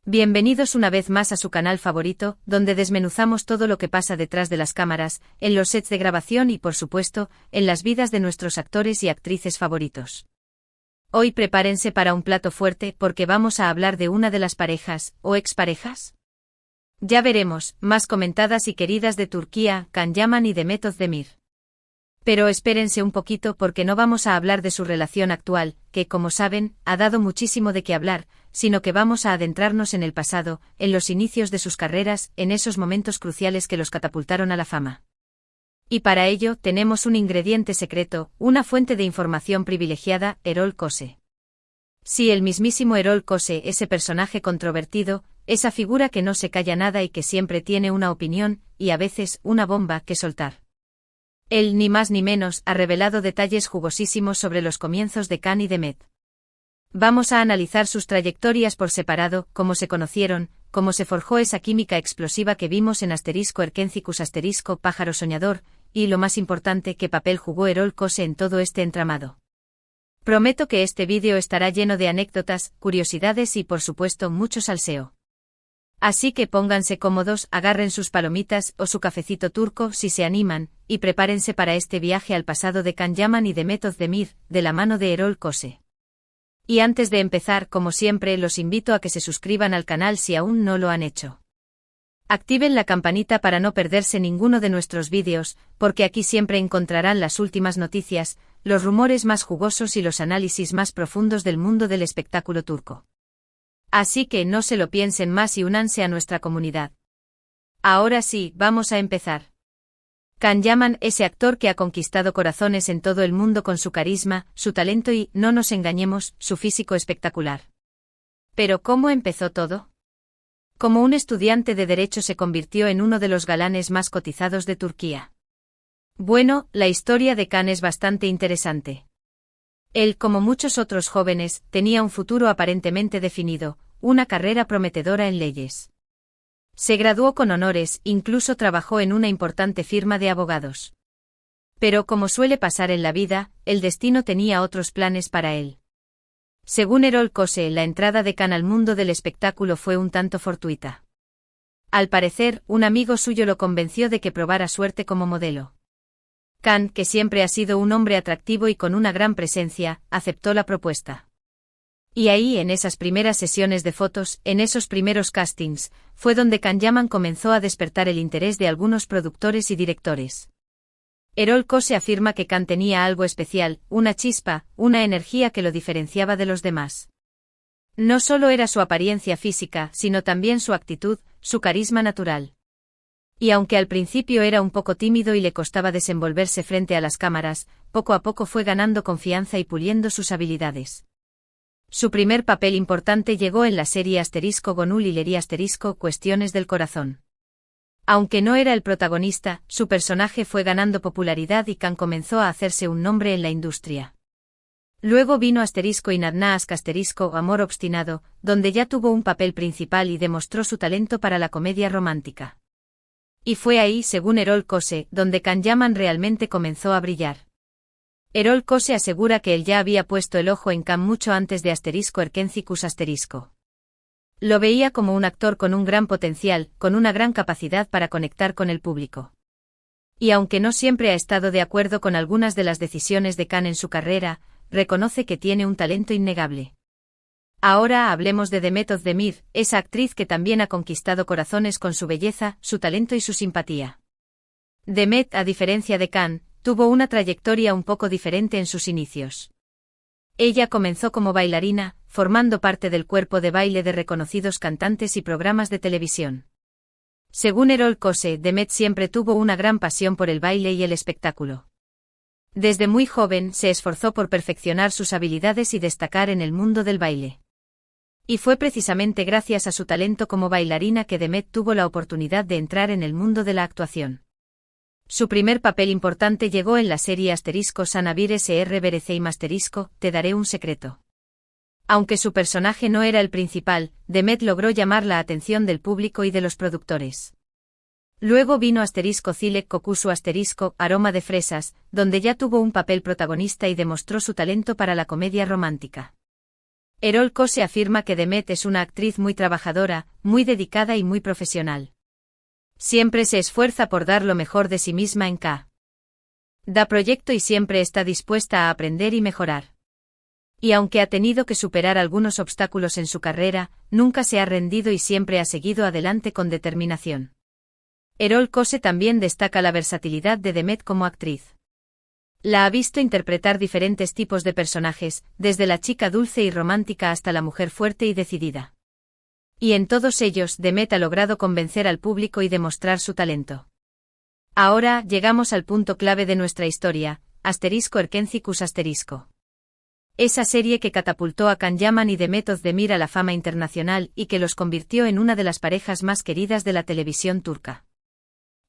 Bienvenidos una vez más a su canal favorito, donde desmenuzamos todo lo que pasa detrás de las cámaras, en los sets de grabación y por supuesto, en las vidas de nuestros actores y actrices favoritos. Hoy prepárense para un plato fuerte porque vamos a hablar de una de las parejas, o exparejas. Ya veremos, más comentadas y queridas de Turquía, Can Yaman y Demet Özdemir. Pero espérense un poquito porque no vamos a hablar de su relación actual, que como saben, ha dado muchísimo de qué hablar, sino que vamos a adentrarnos en el pasado, en los inicios de sus carreras, en esos momentos cruciales que los catapultaron a la fama. Y para ello tenemos un ingrediente secreto, una fuente de información privilegiada, Erol Köse. Sí, el mismísimo Erol Köse, ese personaje controvertido, esa figura que no se calla nada y que siempre tiene una opinión, y a veces una bomba que soltar. Él, ni más ni menos, ha revelado detalles jugosísimos sobre los comienzos de Can y Demet. Vamos a analizar sus trayectorias por separado, cómo se conocieron, cómo se forjó esa química explosiva que vimos en Erkencicus Pájaro Soñador, y lo más importante, qué papel jugó Erol Köse en todo este entramado. Prometo que este vídeo estará lleno de anécdotas, curiosidades y por supuesto mucho salseo. Así que pónganse cómodos, agarren sus palomitas o su cafecito turco si se animan, y prepárense para este viaje al pasado de Can Yaman y Demet Özdemir, de la mano de Erol Köse. Y antes de empezar, como siempre, los invito a que se suscriban al canal si aún no lo han hecho. Activen la campanita para no perderse ninguno de nuestros vídeos, porque aquí siempre encontrarán las últimas noticias, los rumores más jugosos y los análisis más profundos del mundo del espectáculo turco. Así que no se lo piensen más y únanse a nuestra comunidad. Ahora sí, vamos a empezar. Can Yaman, ese actor que ha conquistado corazones en todo el mundo con su carisma, su talento y, no nos engañemos, su físico espectacular. Pero ¿cómo empezó todo? Como un estudiante de Derecho se convirtió en uno de los galanes más cotizados de Turquía. Bueno, la historia de Can es bastante interesante. Él, como muchos otros jóvenes, tenía un futuro aparentemente definido, una carrera prometedora en leyes. Se graduó con honores, incluso trabajó en una importante firma de abogados. Pero como suele pasar en la vida, el destino tenía otros planes para él. Según Erol Köse, la entrada de Can al mundo del espectáculo fue un tanto fortuita. Al parecer, un amigo suyo lo convenció de que probara suerte como modelo. Can, que siempre ha sido un hombre atractivo y con una gran presencia, aceptó la propuesta. Y ahí, en esas primeras sesiones de fotos, en esos primeros castings, fue donde Can Yaman comenzó a despertar el interés de algunos productores y directores. Erol Köse afirma que Can tenía algo especial, una chispa, una energía que lo diferenciaba de los demás. No solo era su apariencia física, sino también su actitud, su carisma natural. Y aunque al principio era un poco tímido y le costaba desenvolverse frente a las cámaras, poco a poco fue ganando confianza y puliendo sus habilidades. Su primer papel importante llegó en la serie Gönül İleri Cuestiones del Corazón. Aunque no era el protagonista, su personaje fue ganando popularidad y Can comenzó a hacerse un nombre en la industria. Luego vino İnadına Aşk Amor Obstinado, donde ya tuvo un papel principal y demostró su talento para la comedia romántica. Y fue ahí, según Erol Köse, donde Can Yaman realmente comenzó a brillar. Erol Köse asegura que él ya había puesto el ojo en Can mucho antes de Erkencicus. Lo veía como un actor con un gran potencial, con una gran capacidad para conectar con el público. Y aunque no siempre ha estado de acuerdo con algunas de las decisiones de Can en su carrera, reconoce que tiene un talento innegable. Ahora hablemos de Demet Özdemir, esa actriz que también ha conquistado corazones con su belleza, su talento y su simpatía. Demet, a diferencia de Can, tuvo una trayectoria un poco diferente en sus inicios. Ella comenzó como bailarina, formando parte del cuerpo de baile de reconocidos cantantes y programas de televisión. Según Erol Köse, Demet siempre tuvo una gran pasión por el baile y el espectáculo. Desde muy joven se esforzó por perfeccionar sus habilidades y destacar en el mundo del baile. Y fue precisamente gracias a su talento como bailarina que Demet tuvo la oportunidad de entrar en el mundo de la actuación. Su primer papel importante llegó en la serie Sana bir Vereceğim Te daré un secreto. Aunque su personaje no era el principal, Demet logró llamar la atención del público y de los productores. Luego vino Zilek Kokusu Aroma de Fresas, donde ya tuvo un papel protagonista y demostró su talento para la comedia romántica. Erol Kose afirma que Demet es una actriz muy trabajadora, muy dedicada y muy profesional. Siempre se esfuerza por dar lo mejor de sí misma en cada proyecto y siempre está dispuesta a aprender y mejorar. Y aunque ha tenido que superar algunos obstáculos en su carrera, nunca se ha rendido y siempre ha seguido adelante con determinación. Erol Kose también destaca la versatilidad de Demet como actriz. La ha visto interpretar diferentes tipos de personajes, desde la chica dulce y romántica hasta la mujer fuerte y decidida. Y en todos ellos, Demet ha logrado convencer al público y demostrar su talento. Ahora, llegamos al punto clave de nuestra historia, *Erkencicus*. Esa serie que catapultó a Can Yaman y Demet Özdemir a la fama internacional y que los convirtió en una de las parejas más queridas de la televisión turca.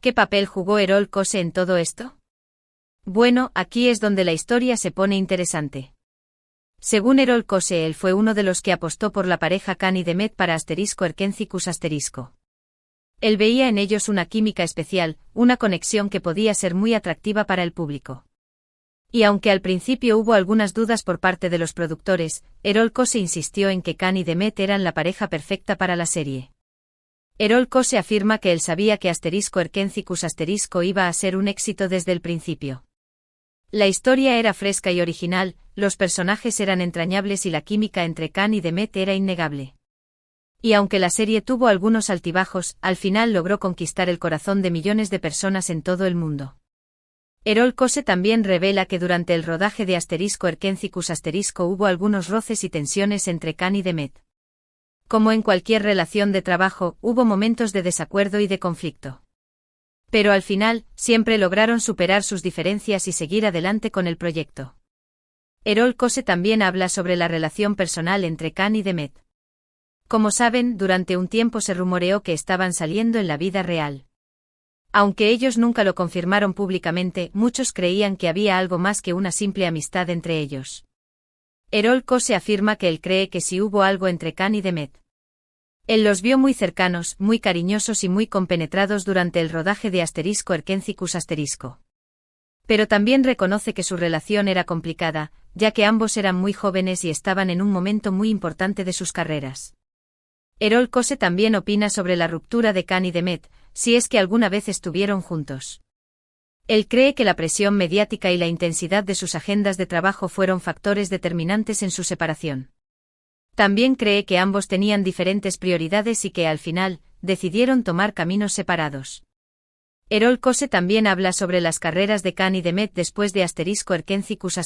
¿Qué papel jugó Erol Kose en todo esto? Bueno, aquí es donde la historia se pone interesante. Según Erol Kose, él fue uno de los que apostó por la pareja Can y Demet para *Erkencicus*. Él veía en ellos una química especial, una conexión que podía ser muy atractiva para el público. Y aunque al principio hubo algunas dudas por parte de los productores, Erol Kose insistió en que Can y Demet eran la pareja perfecta para la serie. Erol Kose afirma que él sabía que *Erkencicus* iba a ser un éxito desde el principio. La historia era fresca y original, los personajes eran entrañables y la química entre Can y Demet era innegable. Y aunque la serie tuvo algunos altibajos, al final logró conquistar el corazón de millones de personas en todo el mundo. Erol Kose también revela que durante el rodaje de *Erkencicus* hubo algunos roces y tensiones entre Can y Demet. Como en cualquier relación de trabajo, hubo momentos de desacuerdo y de conflicto. Pero al final, siempre lograron superar sus diferencias y seguir adelante con el proyecto. Erol Kose también habla sobre la relación personal entre Can y Demet. Como saben, durante un tiempo se rumoreó que estaban saliendo en la vida real. Aunque ellos nunca lo confirmaron públicamente, muchos creían que había algo más que una simple amistad entre ellos. Erol Kose afirma que él cree que sí hubo algo entre Can y Demet. Él los vio muy cercanos, muy cariñosos y muy compenetrados durante el rodaje de *Erkencicus*. Pero también reconoce que su relación era complicada, ya que ambos eran muy jóvenes y estaban en un momento muy importante de sus carreras. Erol Kose también opina sobre la ruptura de Can y Demet, si es que alguna vez estuvieron juntos. Él cree que la presión mediática y la intensidad de sus agendas de trabajo fueron factores determinantes en su separación. También cree que ambos tenían diferentes prioridades y que al final, decidieron tomar caminos separados. Erol Kose también habla sobre las carreras de Can y Demet después de *Erkencicus*.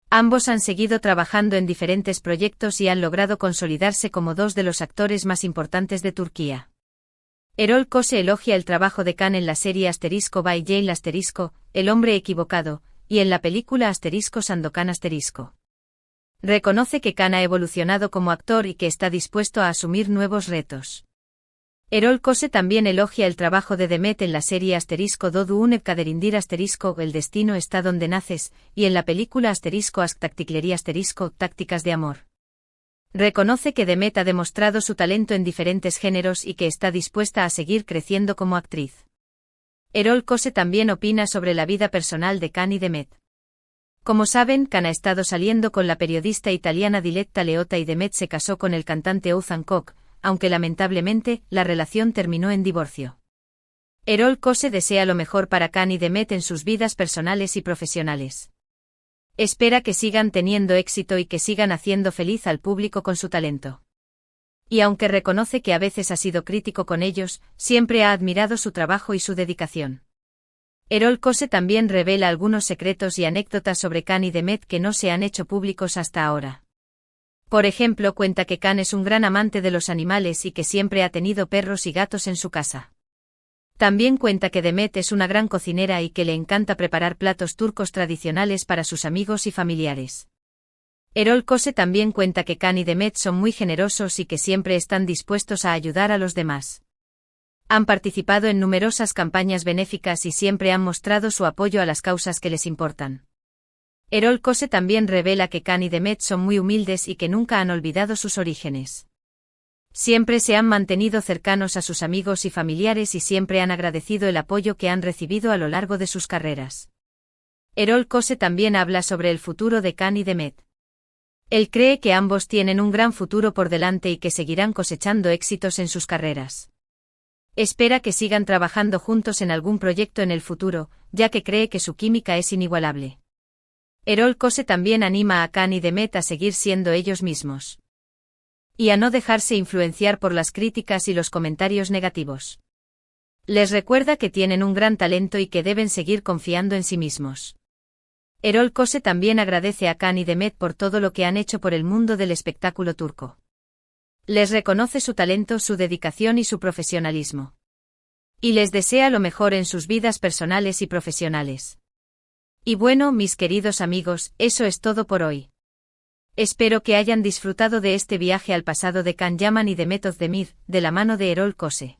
Ambos han seguido trabajando en diferentes proyectos y han logrado consolidarse como dos de los actores más importantes de Turquía. Erol Kose elogia el trabajo de Can en la serie *By Jail*, El hombre equivocado, y en la película *Sandokan*. Reconoce que Can ha evolucionado como actor y que está dispuesto a asumir nuevos retos. Erol Kose también elogia el trabajo de Demet en la serie *Dodu Kaderindir*, El destino está donde naces, y en la película *Asktaktikleri*, Tácticas de amor. Reconoce que Demet ha demostrado su talento en diferentes géneros y que está dispuesta a seguir creciendo como actriz. Erol Kose también opina sobre la vida personal de Can y Demet. Como saben, Can ha estado saliendo con la periodista italiana Diletta Leotta y Demet se casó con el cantante Oğuzhan Koç, aunque lamentablemente, la relación terminó en divorcio. Erol Kose desea lo mejor para Can y Demet en sus vidas personales y profesionales. Espera que sigan teniendo éxito y que sigan haciendo feliz al público con su talento. Y aunque reconoce que a veces ha sido crítico con ellos, siempre ha admirado su trabajo y su dedicación. Erol Kose también revela algunos secretos y anécdotas sobre Can y Demet que no se han hecho públicos hasta ahora. Por ejemplo, cuenta que Can es un gran amante de los animales y que siempre ha tenido perros y gatos en su casa. También cuenta que Demet es una gran cocinera y que le encanta preparar platos turcos tradicionales para sus amigos y familiares. Erol Kose también cuenta que Can y Demet son muy generosos y que siempre están dispuestos a ayudar a los demás. Han participado en numerosas campañas benéficas y siempre han mostrado su apoyo a las causas que les importan. Erol Kose también revela que Can y Demet son muy humildes y que nunca han olvidado sus orígenes. Siempre se han mantenido cercanos a sus amigos y familiares y siempre han agradecido el apoyo que han recibido a lo largo de sus carreras. Erol Kose también habla sobre el futuro de Can y Demet. Él cree que ambos tienen un gran futuro por delante y que seguirán cosechando éxitos en sus carreras. Espera que sigan trabajando juntos en algún proyecto en el futuro, ya que cree que su química es inigualable. Errol Kose también anima a Khan y Demet a seguir siendo ellos mismos. Y a no dejarse influenciar por las críticas y los comentarios negativos. Les recuerda que tienen un gran talento y que deben seguir confiando en sí mismos. Errol Kose también agradece a Khan y Demet por todo lo que han hecho por el mundo del espectáculo turco. Les reconoce su talento, su dedicación y su profesionalismo. Y les desea lo mejor en sus vidas personales y profesionales. Y bueno, mis queridos amigos, eso es todo por hoy. Espero que hayan disfrutado de este viaje al pasado de Khan Yaman y Demet Özdemir, de la mano de Errol Kose.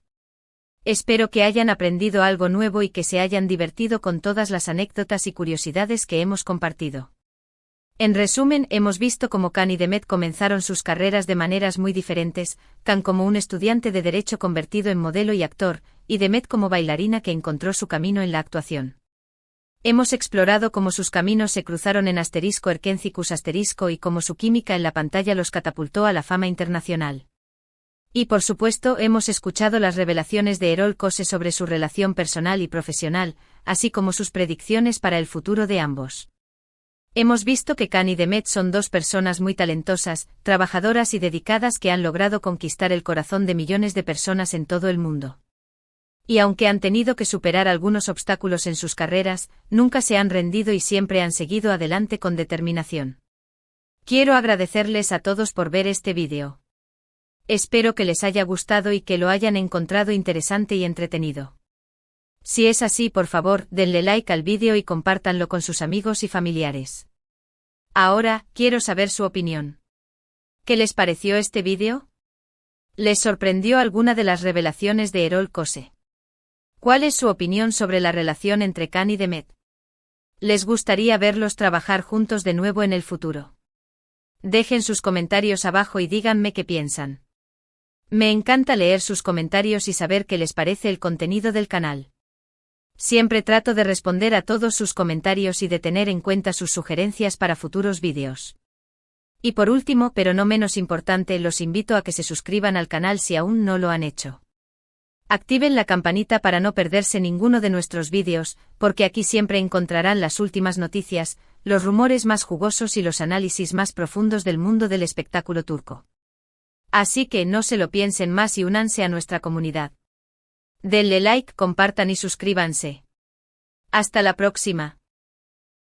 Espero que hayan aprendido algo nuevo y que se hayan divertido con todas las anécdotas y curiosidades que hemos compartido. En resumen, hemos visto cómo Khan y Demet comenzaron sus carreras de maneras muy diferentes, Khan como un estudiante de derecho convertido en modelo y actor, y Demet como bailarina que encontró su camino en la actuación. Hemos explorado cómo sus caminos se cruzaron en *Erkencicus* y cómo su química en la pantalla los catapultó a la fama internacional. Y por supuesto hemos escuchado las revelaciones de Errol Kose sobre su relación personal y profesional, así como sus predicciones para el futuro de ambos. Hemos visto que Khan y Demet son dos personas muy talentosas, trabajadoras y dedicadas que han logrado conquistar el corazón de millones de personas en todo el mundo. Y aunque han tenido que superar algunos obstáculos en sus carreras, nunca se han rendido y siempre han seguido adelante con determinación. Quiero agradecerles a todos por ver este vídeo. Espero que les haya gustado y que lo hayan encontrado interesante y entretenido. Si es así, por favor, denle like al vídeo y compártanlo con sus amigos y familiares. Ahora, quiero saber su opinión. ¿Qué les pareció este vídeo? ¿Les sorprendió alguna de las revelaciones de Errol Kose? ¿Cuál es su opinión sobre la relación entre Khan y Demet? ¿Les gustaría verlos trabajar juntos de nuevo en el futuro? Dejen sus comentarios abajo y díganme qué piensan. Me encanta leer sus comentarios y saber qué les parece el contenido del canal. Siempre trato de responder a todos sus comentarios y de tener en cuenta sus sugerencias para futuros vídeos. Y por último, pero no menos importante, los invito a que se suscriban al canal si aún no lo han hecho. Activen la campanita para no perderse ninguno de nuestros vídeos, porque aquí siempre encontrarán las últimas noticias, los rumores más jugosos y los análisis más profundos del mundo del espectáculo turco. Así que no se lo piensen más y únanse a nuestra comunidad. Denle like, compartan y suscríbanse. Hasta la próxima.